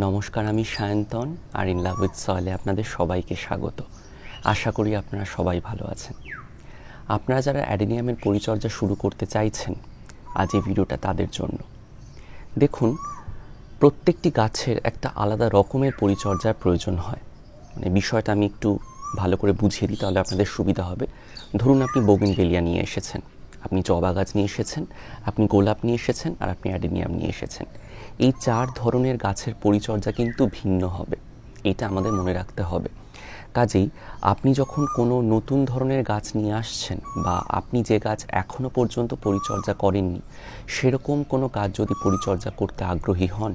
নমস্কার, আমি সায়ন্তন আর in love with সয়েলে আপনাদের সবাইকে স্বাগত। আশা করি আপনারা সবাই ভালো আছেন। আপনারা যারা অ্যাডেনিয়ামের পরিচর্যা শুরু করতে চাইছেন, আজ এই ভিডিওটা তাদের জন্য। দেখুন, প্রত্যেকটি গাছের একটা আলাদা রকমের পরিচর্যার প্রয়োজন হয়। বিষয়টা আমি একটু ভালো করে বুঝিয়ে দিই, তাহলে আপনাদের সুবিধা হবে। ধরুন আপনি বোগেনভেলিয়া নিয়ে এসেছেন, আপনি জবা গাছ নিয়ে এসেছেন, আপনি গোলাপ নিয়ে এসেছেন, আর আপনি অ্যাডেনিয়াম নিয়ে এসেছেন। এই 4 ধরনের গাছের পরিচর্যা কিন্তু ভিন্ন হবে, এটা আমাদের মনে রাখতে হবে। কাজেই আপনি যখন কোনো নতুন ধরনের গাছ নিয়ে আসছেন, বা আপনি যে গাছ এখনও পর্যন্ত পরিচর্যা করেননি, সেরকম কোনো গাছ যদি পরিচর্যা করতে আগ্রহী হন,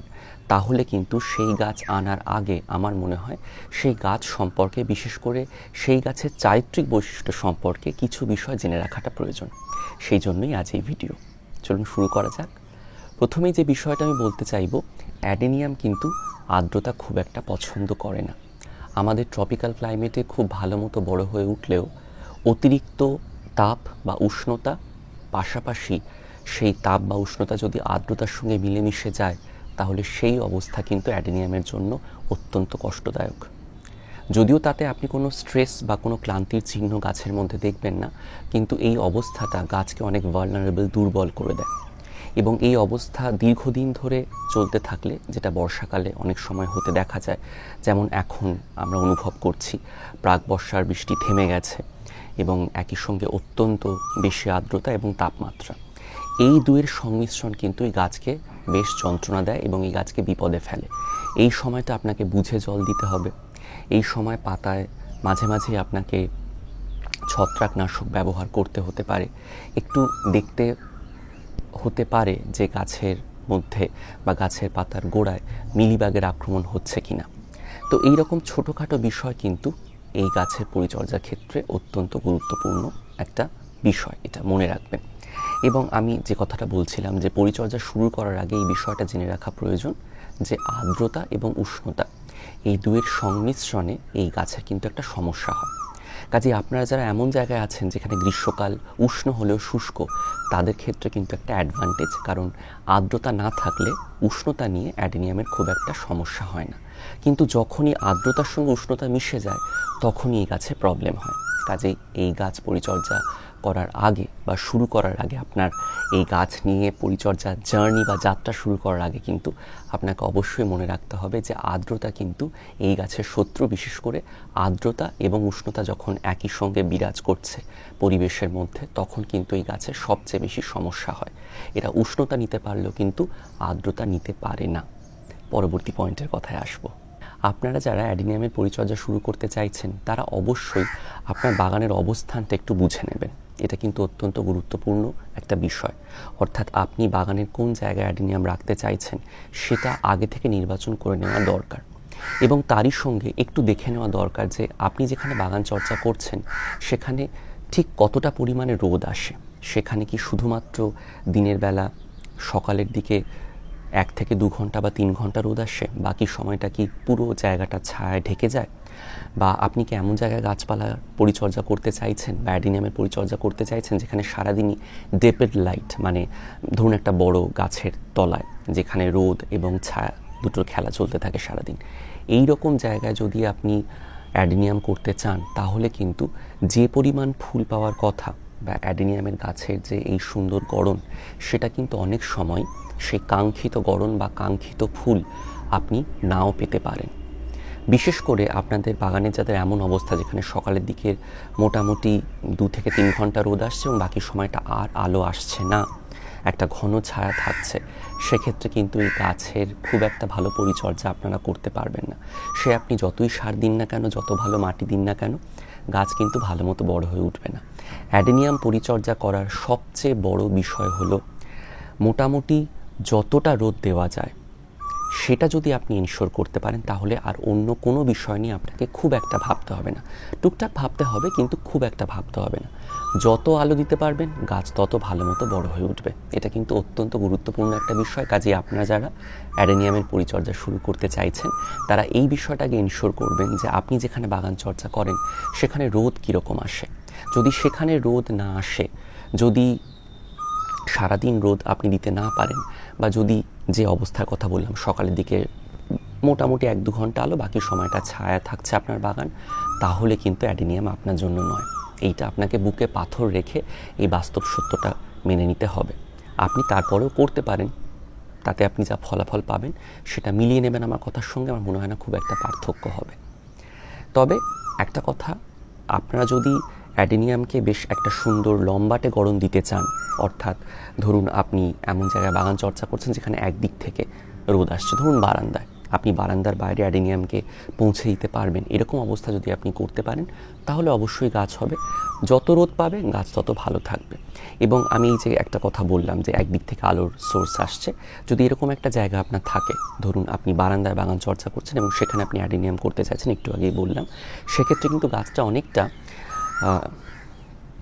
তাহলে কিন্তু সেই গাছ আনার আগে আমার মনে হয় সেই গাছ সম্পর্কে, বিশেষ করে সেই গাছের চারিত্রিক বৈশিষ্ট্য সম্পর্কে কিছু বিষয় জেনে রাখাটা প্রয়োজন। সেই জন্যই আজ এই ভিডিও। চলুন শুরু করা যাক। প্রথমেই যে বিষয়টা আমি বলতে চাইব, অ্যাডেনিয়াম কিন্তু আর্দ্রতা খুব একটা পছন্দ করে না। আমাদের ট্রপিক্যাল ক্লাইমেটে খুব ভালো মতো বড় হয়ে উঠলেও অতিরিক্ত তাপ বা উষ্ণতা, পাশাপাশি সেই তাপ বা উষ্ণতা যদি আর্দ্রতার সঙ্গে মিলেমিশে যায়, তাহলে সেই অবস্থা কিন্তু অ্যাডেনিয়ামের জন্য অত্যন্ত কষ্টদায়ক। যদিও তাতে আপনি কোনো স্ট্রেস বা কোনো ক্লান্তির চিহ্ন গাছের মধ্যে দেখবেন না, কিন্তু এই অবস্থাটা গাছকে অনেক ভালনারেবল, দুর্বল করে দেয়। এবং এই অবস্থা দীর্ঘদিন ধরে চলতে থাকলে, যেটা বর্ষাকালে অনেক সময় হতে দেখা যায়, যেমন এখন আমরা অনুভব করছি প্রাক বর্ষার বৃষ্টি থেমে গেছে এবং একই সঙ্গে অত্যন্ত বেশি আর্দ্রতা এবং তাপমাত্রা, এই দুয়ের সংমিশ্রণ কিন্তু এই গাছকে বেশ যন্ত্রণা দেয় এবং এই গাছকে বিপদে ফেলে। এই সময়টা আপনাকে বুঝে জল দিতে হবে। এই সময় পাতায় মাঝে মাঝে আপনাকে ছত্রাকনাশক ব্যবহার করতে হতে পারে। একটু দেখতে হতে পারে যে গাছের মধ্যে বা গাছের পাতার গোড়ায় মিলিবাগের আক্রমণ হচ্ছে কিনা। তো এই রকম ছোটোখাটো বিষয় কিন্তু এই গাছের পরিচর্যার ক্ষেত্রে অত্যন্ত গুরুত্বপূর্ণ একটা বিষয়, এটা মনে রাখবেন। এবং আমি যে কথাটা বলছিলাম যে পরিচর্যা শুরু করার আগে এই বিষয়টা জেনে রাখা প্রয়োজন যে আর্দ্রতা এবং উষ্ণতা, এই দুয়ের সংমিশ্রণে এই গাছের কিন্তু একটা সমস্যা হয়। কাজে আপনারা যারা এমন জায়গায় আছেন যেখানে গ্রীষ্মকাল উষ্ণ হলেও শুষ্ক, তাদের ক্ষেত্রে কিন্তু একটা অ্যাডভান্টেজ, কারণ আর্দ্রতা না থাকলে উষ্ণতা নিয়ে অ্যাডেনিয়ামের খুব একটা সমস্যা হয় না। কিন্তু যখনই আর্দ্রতার সঙ্গে উষ্ণতা মিশে যায়, তখনই এই গাছে প্রবলেম হয়। কাজেই এই গাছ পরিচর্যা করার আগে বা শুরু করার আগে, আপনার এই গাছ নিয়ে পরিচর্যা জার্নি বা যাত্রা শুরু করার আগে কিন্তু আপনাকে অবশ্যই মনে রাখতে হবে যে আর্দ্রতা কিন্তু এই গাছের শত্রু। বিশেষ করে আর্দ্রতা এবং উষ্ণতা যখন একই সঙ্গে বিরাজ করছে পরিবেশের মধ্যে, তখন কিন্তু এই গাছের সবচেয়ে বেশি সমস্যা হয়। এরা উষ্ণতা নিতে পারলেও কিন্তু আর্দ্রতা নিতে পারে না। পরবর্তী পয়েন্টের কথায় আসবো। আপনারা যারা অ্যাডেনিয়ামের পরিচর্যা শুরু করতে চাইছেন, তারা অবশ্যই আপনার বাগানের অবস্থানটা একটু বুঝে নেবেন। এটা কিন্তু অত্যন্ত গুরুত্বপূর্ণ একটা বিষয়। অর্থাৎ আপনি বাগানের কোন জায়গায় অ্যাডেনিয়াম রাখতে চাইছেন, সেটা আগে থেকে নির্বাচন করে নেওয়া দরকার। এবং তারই সঙ্গে একটু দেখে নেওয়া দরকার যে আপনি যেখানে বাগান চর্চা করছেন, সেখানে ঠিক কতটা পরিমাণে রোদ আসে। সেখানে কি শুধুমাত্র দিনের বেলা সকালের দিকে 1 থেকে 2 ঘন্টা বা 3 ঘন্টা রোদ আসে, বাকি সময়টা কি পুরো জায়গাটা ছায়ায় ঢেকে যায়? বা আপনি কি এমন জায়গায় গাছপালা পরিচর্যা করতে চাইছেন বা অ্যাডেনিয়ামের পরিচর্যা করতে চাইছেন যেখানে সারাদিনই ডেপেড লাইট, মানে ধরুন একটা বড় গাছের তলায় যেখানে রোদ এবং ছায়া দুটোর খেলা চলতে থাকে সারাদিন, এই রকম জায়গায় যদি আপনি অ্যাডেনিয়াম করতে চান, তাহলে কিন্তু যে পরিমাণ ফুল পাওয়ার কথা বা অ্যাডেনিয়ামের গাছের যে এই সুন্দর গড়ন, সেটা কিন্তু অনেক সময় সেই কাঙ্ক্ষিত গড়ন বা কাঙ্ক্ষিত ফুল আপনি নাও পেতে পারেন। বিশেষ করে আপনাদের বাগানে যাদের এমন অবস্থা যেখানে সকালের দিকে মোটামুটি 2 থেকে 3 ঘন্টা রোদ আসছে এবং বাকি সময়টা আর আলো আসছে না, একটা ঘন ছায়া থাকছে, সেক্ষেত্রে কিন্তু এই গাছের খুব একটা ভালো পরিচর্যা আপনারা করতে পারবেন না। সে আপনি যতই সার দিন না কেন, যত ভালো মাটি দিন না কেন, গাছ কিন্তু ভালো মতো বড় হয়ে উঠবে না। অ্যাডেনিয়াম পরিচর্যা করার সবচেয়ে বড় বিষয় হলো মোটামুটি যতটা রোদ দেওয়া যায় সেটা যদি আপনি ইনশিওর করতে পারেন, তাহলে আর অন্য কোনো বিষয় নিয়ে আপনাকে খুব একটা ভাবতে হবে না। টুকটাক ভাবতে হবে, কিন্তু খুব একটা ভাবতে হবে না। যত আলো দিতে পারবেন, গাছ তত ভালো মতো বড় হয়ে উঠবে। এটা কিন্তু অত্যন্ত গুরুত্বপূর্ণ একটা বিষয়। কাজেই আপনারা যারা অ্যাডেনিয়ামের পরিচর্যা শুরু করতে চাইছেন, তারা এই বিষয়টাকে ইনশিওর করবেন যে আপনি যেখানে বাগান চর্চা করেন সেখানে রোদ কীরকম আসে। যদি সেখানে রোদ না আসে, যদি সারাদিন রোদ আপনি দিতে না পারেন, বা যদি যে অবস্থার কথা বললাম সকালের দিকে মোটামুটি 1-2 ঘন্টা আলো, বাকি সময়টা ছায়া থাকছে আপনার বাগান, তাহলে কিন্তু অ্যাডেনিয়াম আপনার জন্য নয়। এইটা আপনাকে বুকে পাথর রেখে এই বাস্তব সত্যটা মেনে নিতে হবে। আপনি তারপরেও করতে পারেন, তাতে আপনি যা ফলাফল পাবেন সেটা মিলিয়ে নেবেন আমার কথার সঙ্গে, আমার মনে হয় না খুব একটা পার্থক্য হবে। তবে একটা কথা, আপনারা যদি অ্যাডেনিয়ামকে বেশ একটা সুন্দর লম্বাটে গড়ন দিতে চান, অর্থাৎ ধরুন আপনি এমন জায়গায় বাগান চর্চা করছেন যেখানে একদিক থেকে রোদ আসছে, ধরুন বারান্দায়, আপনি বারান্দার বাইরে অ্যাডেনিয়ামকে পৌঁছে দিতে পারবেন, এরকম অবস্থা যদি আপনি করতে পারেন তাহলে অবশ্যই গাছ হবে। যত রোদ পাবে গাছ তত ভালো থাকবে। এবং আমি এই যে একটা কথা বললাম যে একদিক থেকে আলোর সোর্স আসছে, যদি এরকম একটা জায়গা আপনার থাকে, ধরুন আপনি বারান্দায় বাগান চর্চা করছেন এবং সেখানে আপনি অ্যাডেনিয়াম করতে চাইছেন, একটু আগেই বললাম, সেক্ষেত্রে কিন্তু গাছটা অনেকটা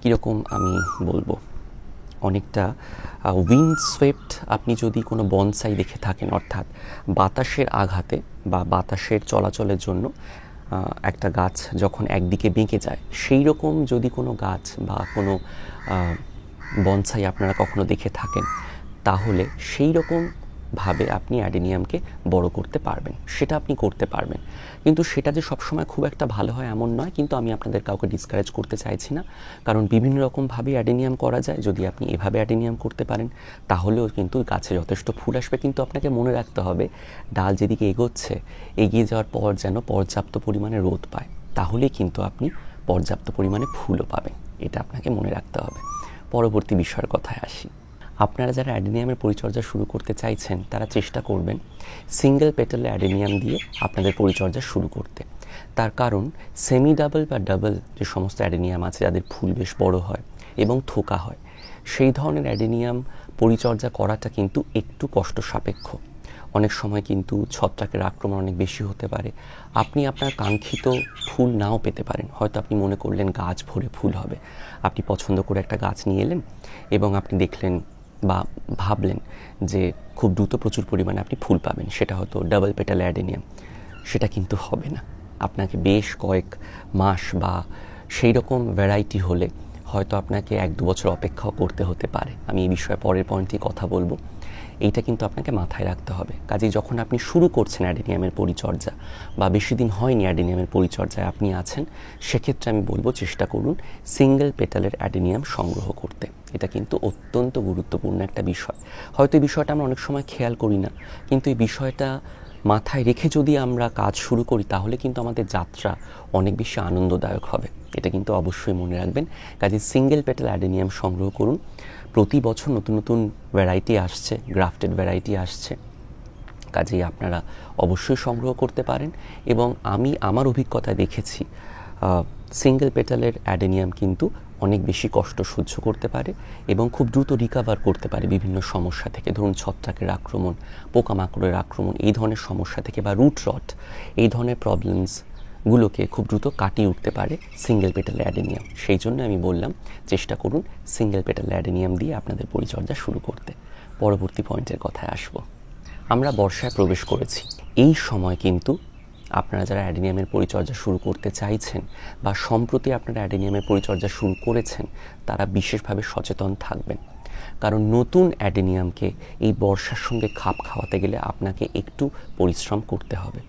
কীরকম আমি বলবো, অনেকটা উইন্ড সোয়েপ্ট। আপনি যদি কোনো বনসাই দেখে থাকেন, অর্থাৎ বাতাসের আঘাতে বা বাতাসের চলাচলের জন্য একটা গাছ যখন একদিকে বেঁকে যায়, সেই রকম যদি কোনো গাছ বা কোনো বনসাই আপনারা কখনো দেখে থাকেন, তাহলে সেই রকমভাবে আপনি অ্যাডেনিয়ামকে বড় করতে পারবেন, সেটা আপনি করতে পারবেন। কিন্তু সেটা যে সবসময় খুব একটা ভালো হয় এমন নয়, কিন্তু আমি আপনাদের কাউকে ডিসকারেজ করতে চাইছি না, কারণ বিভিন্ন রকমভাবে অ্যাডেনিয়াম করা যায়। যদি আপনি এভাবে অ্যাডেনিয়াম করতে পারেন তাহলেও কিন্তু গাছে যথেষ্ট ফুল আসবে, কিন্তু আপনাকে মনে রাখতে হবে ডাল যেদিকে এগোচ্ছে, এগিয়ে যাওয়ার পর যেন পর্যাপ্ত পরিমাণে রোদ পায়, তাহলেই কিন্তু আপনি পর্যাপ্ত পরিমাণে ফুলও পাবেন, এটা আপনাকে মনে রাখতে হবে। পরবর্তী বিষয়ের কথায় আসি। আপনারা যারা অ্যাডেনিয়ামের পরিচর্যা শুরু করতে চাইছেন তারা চেষ্টা করবেন সিঙ্গেল পেটাল অ্যাডেনিয়াম দিয়ে আপনাদের পরিচর্যা শুরু করতে। তার কারণ সেমি ডাবল বা ডাবল যে সমস্ত অ্যাডেনিয়াম আছে যাদের ফুল বেশ বড় হয় এবং থোকা হয়, সেই ধরনের অ্যাডেনিয়াম পরিচর্যা করাটা কিন্তু একটু কষ্ট সাপেক্ষ। অনেক সময় কিন্তু ছত্রাকের আক্রমণ অনেক বেশি হতে পারে, আপনি আপনার কাঙ্ক্ষিত ফুল নাও পেতে পারেন। হয়তো আপনি মনে করলেন গাছ ভরে ফুল হবে, আপনি পছন্দ করে একটা গাছ নিয়ে এলেন এবং আপনি দেখলেন বা ভাবলেন যে খুব দ্রুত প্রচুর পরিমাণে আপনি ফুল পাবেন, সেটা হয়তো ডাবল পেটাল অ্যাডেনিয়াম, সেটা কিন্তু হবে না। আপনাকে বেশ কয়েক মাস বা সেই রকম ভ্যারাইটি হলে হয়তো আপনাকে 1-2 বছর অপেক্ষাও করতে হতে পারে। আমি এই বিষয়ে পরের পয়েন্টে কথা বলবো, এইটা কিন্তু আপনাকে মাথায় রাখতে হবে। কাজেই যখন আপনি শুরু করছেন অ্যাডেনিয়ামের পরিচর্যা বা বেশি দিন হয়নি অ্যাডেনিয়ামের পরিচর্যায় আপনি আছেন, সেক্ষেত্রে আমি বলবো চেষ্টা করুন সিঙ্গেল পেটালের অ্যাডেনিয়াম সংগ্রহ করতে। এটা কিন্তু অত্যন্ত গুরুত্বপূর্ণ একটা বিষয়। হয়তো এই বিষয়টা আমরা অনেক সময় খেয়াল করি না, কিন্তু এই বিষয়টা মাথায় রেখে যদি আমরা কাজ শুরু করি তাহলে কিন্তু আমাদের যাত্রা অনেক বেশি আনন্দদায়ক হবে, এটা কিন্তু অবশ্যই মনে রাখবেন। কাজে সিঙ্গেল পেটাল অ্যাডেনিয়াম সংগ্রহ করুন। প্রতি বছর নতুন নতুন ভ্যারাইটি আসছে, গ্রাফটেড ভ্যারাইটি আসছে, কাজেই আপনারা অবশ্যই সংগ্রহ করতে পারেন। এবং আমি আমার অভিজ্ঞতায় দেখেছি সিঙ্গেল পেটালের অ্যাডেনিয়াম কিন্তু অনেক বেশি কষ্ট সহ্য করতে পারে এবং খুব দ্রুত রিকভার করতে পারে বিভিন্ন সমস্যা থেকে, ধরুন ছত্রাকের আক্রমণ, পোকামাকড়ের আক্রমণ, এই ধরনের সমস্যা থেকে, বা রুট রট, এই ধরনের প্রবলেমসগুলোকে খুব দ্রুত কাটিয়ে উঠতে পারে সিঙ্গেল পেটাল অ্যাডেনিয়াম। সেই জন্য আমি বললাম চেষ্টা করুন সিঙ্গেল পেটাল অ্যাডেনিয়াম দিয়ে আপনাদের পরিচর্যা শুরু করতে। পরবর্তী পয়েন্টের কথায় আসব। আমরা বর্ষায় প্রবেশ করেছি, এই সময় কিন্তু আপনারা যারা অ্যাডেনিয়ামের পরিচর্যা শুরু করতে চাইছেন বা সম্প্রতি আপনারা অ্যাডেনিয়ামের পরিচর্যা শুরু করেছেন তারা বিশেষভাবে সচেতন থাকবেন, কারণ নতুন অ্যাডেনিয়ামকে এই বর্ষার সঙ্গে খাপ খাওয়াতে গেলে আপনাকে একটু পরিশ্রম করতে হবে।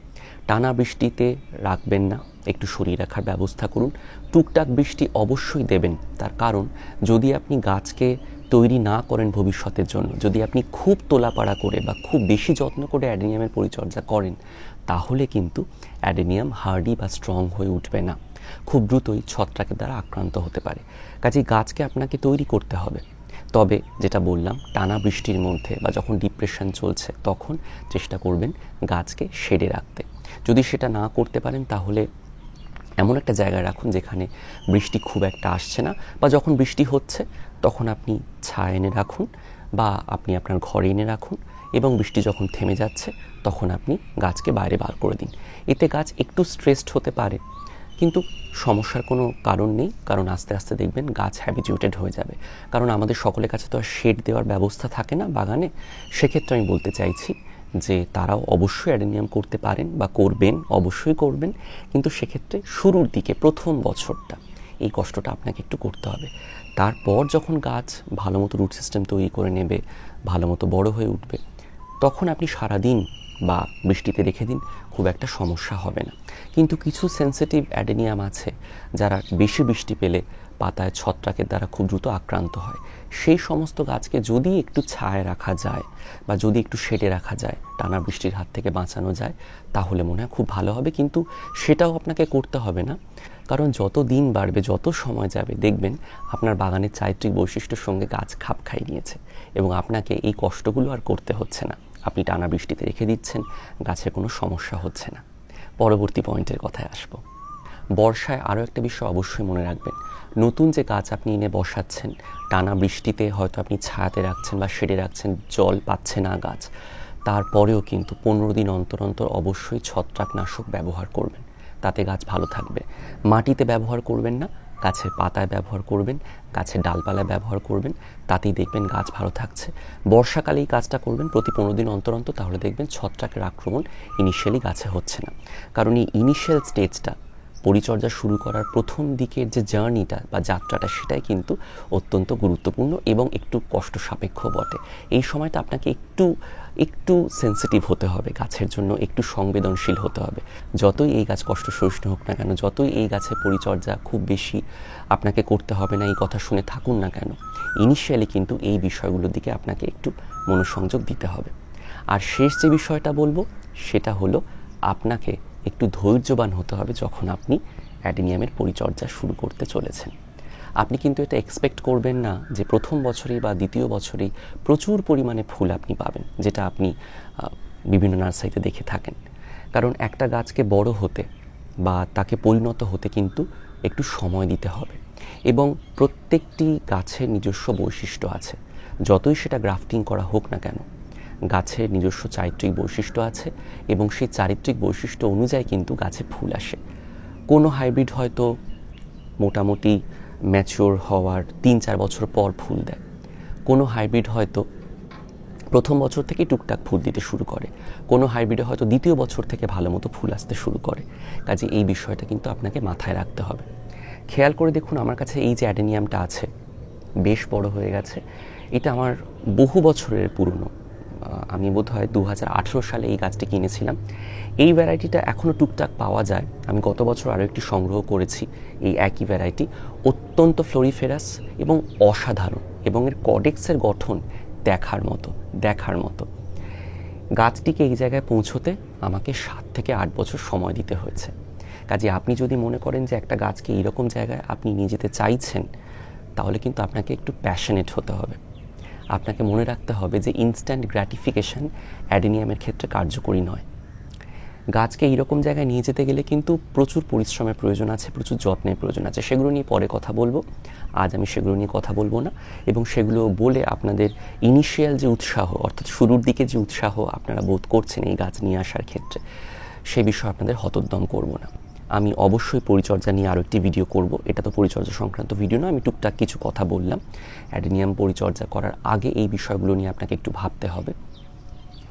টানা বৃষ্টিতে রাখবেন না, একটু সরিয়ে রাখার ব্যবস্থা করুন। টুকটাক বৃষ্টি অবশ্যই দেবেন, তার কারণ যদি আপনি গাছকে তৈরি না করেন ভবিষ্যতের জন্য, যদি আপনি খুব তোলাপাড়া করে বা খুব বেশি যত্ন করে অ্যাডেনিয়ামের পরিচর্যা করেন, তাহলে কিন্তু অ্যাডেনিয়াম হার্ডি বা স্ট্রং হয়ে উঠবে না, খুব দ্রুতই ছত্রাকের দ্বারা আক্রান্ত হতে পারে। কাজেই গাছকে আপনাকে তৈরি করতে হবে। তবে যেটা বললাম, টানা বৃষ্টির মধ্যে বা যখন ডিপ্রেশন চলছে তখন চেষ্টা করবেন গাছকে শেডে রাখতে। যদি সেটা না করতে পারেন তাহলে এমন একটা জায়গায় রাখুন যেখানে বৃষ্টি খুব একটা আসছে না, বা যখন বৃষ্টি হচ্ছে তখন আপনি ছায়া এনে রাখুন বা আপনি আপনার ঘরে এনে রাখুন, এবং বৃষ্টি যখন থেমে যাচ্ছে তখন আপনি গাছকে বাইরে বার করে দিন। এতে গাছ একটু স্ট্রেসড হতে পারে, কিন্তু সমস্যার কোনো কারণ নেই, কারণ আস্তে আস্তে দেখবেন গাছ হ্যাবিচুয়েটেড হয়ে যাবে। কারণ আমাদের সকলের কাছে তো আর শেড দেওয়ার ব্যবস্থা থাকে না বাগানে। সেক্ষেত্রে আমি বলতে চাইছি যে তারাও অবশ্যই অ্যাডেনিয়াম করতে পারেন বা করবেন, অবশ্যই করবেন, কিন্তু সেক্ষেত্রে শুরুর দিকে প্রথম বছরটা এই কষ্টটা আপনাকে একটু করতে হবে। তারপর যখন গাছ ভালো মতো রুট সিস্টেম তৈরি করে নেবে, ভালো মতো বড় হয়ে উঠবে, তখন আপনি সারাদিন বা বৃষ্টিতে রেখে দিন, খুব একটা সমস্যা হবে না। কিন্তু কিছু সেনসিটিভ অ্যাডেনিয়াম আছে যারা বেশি বৃষ্টি পেলে পাতায় ছত্রাকের দ্বারা খুব দ্রুত আক্রান্ত হয়। সেই সমস্ত গাছকে যদি একটু ছায়ায় রাখা যায় বা যদি একটু শেডে রাখা যায়, টানা বৃষ্টির হাত থেকে বাঁচানো যায়, তাহলে মনে হয় খুব ভালো হবে। কিন্তু সেটাও আপনাকে করতে হবে না, কারণ যত দিন বাড়বে, যত সময় যাবে, দেখবেন আপনার বাগানের চারিত্রিক বৈশিষ্ট্যের সঙ্গে গাছ খাপ খাইয়ে নিয়েছে এবং আপনাকে এই কষ্টগুলো আর করতে হচ্ছে না। আপনি টানা বৃষ্টিতে রেখে দিচ্ছেন, গাছের কোনো সমস্যা হচ্ছে না। পরবর্তী পয়েন্টের কথায় আসব। বর্ষায় আরও একটা বিষয় অবশ্যই মনে রাখবেন, নতুন যে গাছ আপনি এনে বসাচ্ছেন, টানা বৃষ্টিতে হয়তো আপনি ছায়াতে রাখছেন বা শেডে রাখছেন, জল পাচ্ছে না গাছ, তারপরেও কিন্তু 15 দিন অন্তর অন্তর অবশ্যই ছত্রাকনাশক ব্যবহার করবেন, তাতে গাছ ভালো থাকবে। মাটিতে ব্যবহার করবেন না, গাছের পাতায় ব্যবহার করবেন, গাছের ডালপালায় ব্যবহার করবেন, তাতেই দেখবেন গাছ ভালো থাকছে। বর্ষাকালে এই কাজটা করবেন প্রতি 15 দিন অন্তর অন্তর, তাহলে দেখবেন ছত্রাকের আক্রমণ ইনিশিয়ালি গাছে হচ্ছে না। কারণ এই ইনিশিয়াল স্টেজটা, পরিচর্যা শুরু করার প্রথম দিকের যে জার্নিটা বা যাত্রাটা, সেটাই কিন্তু অত্যন্ত গুরুত্বপূর্ণ এবং একটু কষ্ট সাপেক্ষ বটে। এই সময়টা আপনাকে একটু সেন্সিটিভ হতে হবে গাছের জন্য, একটু সংবেদনশীল হতে হবে। যতই এই গাছ কষ্ট সহিষ্ণু হোক না কেন, যতই এই গাছের পরিচর্যা খুব বেশি আপনাকে করতে হবে না এই কথা শুনে থাকুন না কেন, ইনিশিয়ালি কিন্তু এই বিষয়গুলোর দিকে আপনাকে একটু মনোসংযোগ দিতে হবে। আর শেষ যে বিষয়টা বলবো সেটা হলো, আপনাকে একটু ধৈর্যবান হতে হবে যখন আপনি অ্যাডেনিয়ামের পরিচর্যা শুরু করতে চলেছেন। আপনি কিন্তু এটা এক্সপেক্ট করবেন না যে প্রথম বছরেই বা দ্বিতীয় বছরেই প্রচুর পরিমাণে ফুল আপনি পাবেন, যেটা আপনি বিভিন্ন নার্সারিতে দেখে থাকেন। কারণ একটা গাছকে বড় হতে বা তাকে পরিণত হতে কিন্তু একটু সময় দিতে হবে এবং প্রত্যেকটি গাছের নিজস্ব বৈশিষ্ট্য আছে। যতই সেটা গ্রাফটিং করা হোক না কেন, গাছের নিজস্ব চারিত্রিক বৈশিষ্ট্য আছে এবং সেই চারিত্রিক বৈশিষ্ট্য অনুযায়ী কিন্তু গাছে ফুল আসে। কোনো হাইব্রিড হয়তো মোটামুটি ম্যাচিওর হওয়ার 3-4 বছর পর ফুল দেয়, কোনো হাইব্রিড হয়তো প্রথম বছর থেকে টুকটাক ফুল দিতে শুরু করে, কোনো হাইব্রিডে হয়তো দ্বিতীয় বছর থেকে ভালো মতো ফুল আসতে শুরু করে। কাজে এই বিষয়টা কিন্তু আপনাকে মাথায় রাখতে হবে। খেয়াল করে দেখুন, আমার কাছে এই যে অ্যাডেনিয়ামটা আছে, বেশ বড় হয়ে গেছে। এটা আমার বহু বছরের পুরনো। আমি বোধহয় 2018 সালে এই গাছটি কিনেছিলাম। এই ভ্যারাইটিটা এখনও টুকটাক পাওয়া যায়। আমি গত বছর আরও একটি সংগ্রহ করেছি এই একই ভ্যারাইটি, অত্যন্ত ফ্লোরিফেরাস এবং অসাধারণ, এবং এর কডেক্সের গঠন দেখার মতো। গাছটিকে এই জায়গায় পৌঁছতে আমাকে 7 থেকে 8 বছর সময় দিতে হয়েছে। কাজে আপনি যদি মনে করেন যে একটা গাছকে এইরকম জায়গায় আপনি নিয়ে যেতে চাইছেন, তাহলে কিন্তু আপনাকে একটু প্যাশনেট হতে হবে। আপনাকে মনে রাখতে হবে যে ইনস্ট্যান্ট গ্র্যাটিফিকেশন অ্যাডেনিয়ামের ক্ষেত্রে কার্যকরী নয়। গাছকে এইরকম জায়গায় নিয়ে যেতে গেলে কিন্তু প্রচুর পরিশ্রমের প্রয়োজন আছে, প্রচুর যত্নের প্রয়োজন আছে। সেগুলো নিয়ে পরে কথা বলবো, আজ আমি সেগুলো নিয়ে কথা বলবো না। এবং সেগুলো বলে আপনাদের ইনিশিয়াল যে উৎসাহ, অর্থাৎ শুরুর দিকে যে উৎসাহ আপনারা বোধ করছেন এই গাছ নিয়ে আসার ক্ষেত্রে, সে বিষয়ে আপনাদের হতোদ্যম করব না। আমি অবশ্যই পরিচর্যা নিয়ে আরও একটি ভিডিও করব। এটা তো পরিচর্যা সংক্রান্ত ভিডিও না, আমি টুকটাক কিছু কথা বললাম। অ্যাডেনিয়াম পরিচর্যা করার আগে এই বিষয়গুলো নিয়ে আপনাকে একটু ভাবতে হবে,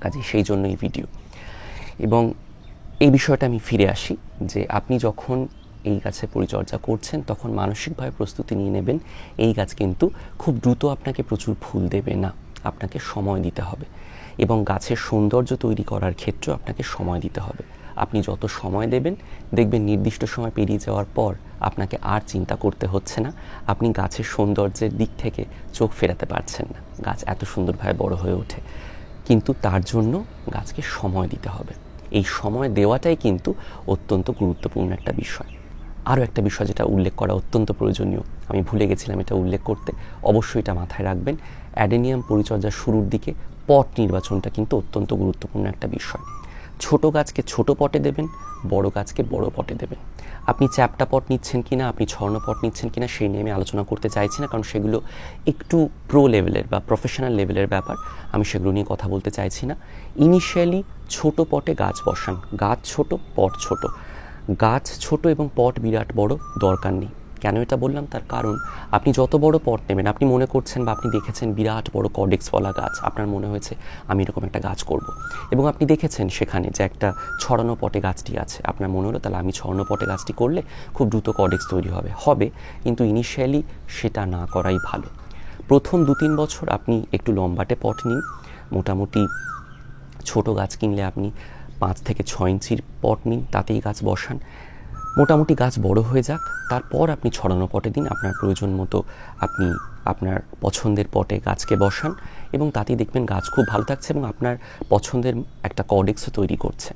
কাজে সেই জন্য এই ভিডিও। এবং এই বিষয়টা আমি ফিরে আসি যে আপনি যখন এই গাছের পরিচর্যা করছেন, তখন মানসিকভাবে প্রস্তুতি নিয়ে নেবেন এই গাছ কিন্তু খুব দ্রুত আপনাকে প্রচুর ফুল দেবে না, আপনাকে সময় দিতে হবে। এবং গাছের সৌন্দর্য তৈরি করার ক্ষেত্রেও আপনাকে সময় দিতে হবে। আপনি যত সময় দেবেন, দেখবেন নির্দিষ্ট সময় পেরিয়ে যাওয়ার পর আপনাকে আর চিন্তা করতে হচ্ছে না, আপনি গাছের সৌন্দর্যের দিক থেকে চোখ ফেরাতে পারছেন না। গাছ এত সুন্দরভাবে বড় হয়ে ওঠে, কিন্তু তার জন্য গাছকে সময় দিতে হবে। এই সময় দেওয়াটাই কিন্তু অত্যন্ত গুরুত্বপূর্ণ একটা বিষয়। আরও একটা বিষয় যেটা উল্লেখ করা অত্যন্ত প্রয়োজনীয়, আমি ভুলে গেছিলাম এটা উল্লেখ করতে, অবশ্যই এটা মাথায় রাখবেন। অ্যাডেনিয়াম পরিচর্যার শুরুর দিকে পট নির্বাচনটা কিন্তু অত্যন্ত গুরুত্বপূর্ণ একটা বিষয়। ছোট গাছকে ছোট পটে দেবেন, বড় গাছকে বড় পটে দেবেন। আপনি চ্যাপ্টা পট নিচ্ছেন কিনা, আপনি ছর্ণ পট নিচ্ছেন কিনা, সেই নিয়ে আমি আলোচনা করতে চাইছি না, কারণ সেগুলো একটু প্রো লেভেলের বা প্রফেশনাল লেভেলের ব্যাপার। আমি সেগুলো নিয়ে কথা বলতে চাইছি না। ইনিশিয়ালি ছোট পটে গাছ বসান। গাছ ছোট, পট ছোট। গাছ ছোট এবং পট বিরাট বড় দরকার নেই। কেন এটা বললাম, তার কারণ আপনি যত বড় পট নেবেন, আপনি মনে করছেন বা আপনি দেখেছেন বিরাট বড় কডেক্সওয়ালা গাছ, আপনার মনে হয়েছে আমি এরকম একটা গাছ করব, এবং আপনি দেখেছেন সেখানে যে একটা ছড়ানো পটে গাছটি আছে, আপনার মনে হলো তাহলে আমি ছড়ানো পটে গাছটি করলে খুব দ্রুত কডেক্স তৈরি হবে, কিন্তু ইনিশিয়ালি সেটা না করাই ভালো। প্রথম 2-3 বছর আপনি একটু লম্বাটে পট নিন, মোটামুটি ছোট গাছ কিনলে আপনি 5 থেকে 6 ইঞ্চির পট নিন, তাতেই গাছ বসান। মোটামুটি গাছ বড় হয়ে যাক, তারপর আপনি ছড়ানো পটে দিন। আপনার প্রয়োজন মতো আপনি আপনার পছন্দের পটে গাছকে বসান এবং তাতেই দেখবেন গাছ খুব ভালো থাকছে এবং আপনার পছন্দের একটা কর্ডেক্সও তৈরি করছে।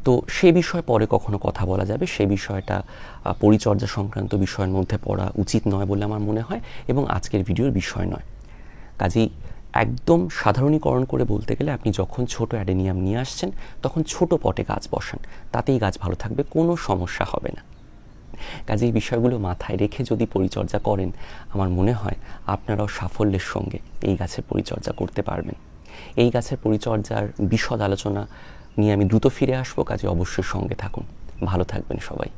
তো সে বিষয়ে পরে কখনো কথা বলা যাবে। সে বিষয়টা পরিচর্যা সংক্রান্ত বিষয়ের মধ্যে পড়া উচিত নয় বলে আমার মনে হয় এবং আজকের ভিডিওর বিষয় নয়। কাজেই একদম সাধারণীকরণ করে বলতে গেলে আপনি যখন ছোট অ্যাডেনিয়াম নিয়ে আসছেন তখন ছোট পটে গাছ বসান, তাতেই গাছ ভালো থাকবে, কোনো সমস্যা হবে না। কাজে এই বিষয়গুলো মাথায় রেখে যদি পরিচর্যা করেন, আমার মনে হয় আপনারাও সাফল্যের সঙ্গে এই গাছের পরিচর্যা করতে পারবেন। এই গাছের পরিচর্যার বিশদ আলোচনা নিয়ে আমি দ্রুত ফিরে আসবো, কাজে অবশ্যই সঙ্গে থাকুন। ভালো থাকবেন সবাই।